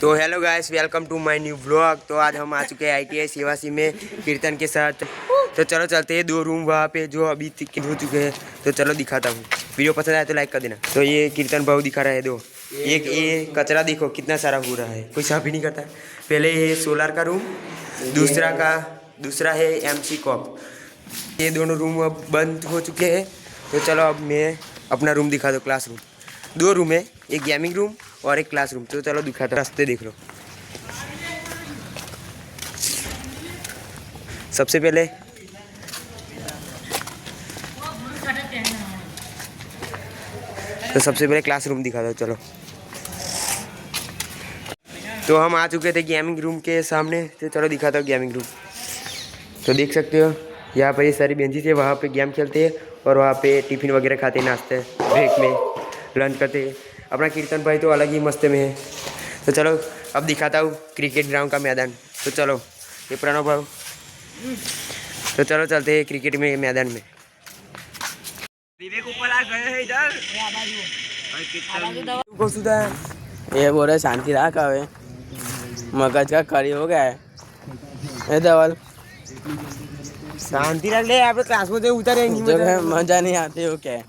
तो hello guys, welcome to my new vlog. तो आज हम आ चुके हैं ITI सेवासी में कीर्तन के साथ। तो चलो चलते हैं 2 रूम वहाँ पे जो अभी हो चुके हैं। तो चलो दिखाता हूँ। वीडियो पसंद आए तो लाइक कर देना। तो ये कीर्तन भाव दिखा रहा है दो। ये कचरा देखो कितना सारा हो रहा है, कोई साफ ही नहीं करता। पहले ये सोलर का रूम, दूसरा है MC कॉप। ये दोनों रूम अब बंद हो चुके हैं। तो चलो अब मैं अपना रूम दिखा दो, क्लासरूम। 2 रूम है, एक गेमिंग रूम और एक क्लासरूम। तो चलो दिखाता, रास्ते देख लो। सबसे पहले क्लासरूम दिखा दो। चलो तो हम आ चुके थे गेमिंग रूम के सामने। तो चलो दिखाता हूँ गेमिंग रूम। तो देख सकते हो यहाँ पर ये सारी बेंचेस है, वहाँ पे गेम खेलते हैं और वहाँ पे टिफिन वगैरह खाते हैं, नाश्ते ब्रेक में लंच करते हैं। अपना कीर्तन भाई तो अलग ही मस्ते में है। तो चलो अब दिखाता हूँ क्रिकेट ग्राउंड का मैदान। तो चलो ये प्रणव भाव। तो चलो चलते हैं क्रिकेट में मैदान में। विवेक ऊपर आ गए हैं इधर। ये बोल रहे शांति रहा कवे मगज का करी हो गया है। ए धवल शांति रख ले, यहाँ पे क्लास में उतरेंगे, मजा नहीं आती हो क्या?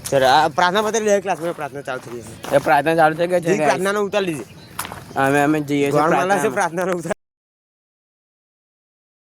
चलो प्रार्थना पत्र ले, क्लास में प्रार्थना चालू थी। ये प्रार्थना चालू थे क्या? प्रार्थना ना उतार लीजिए, हमें जी से प्रार्थना ना उतार।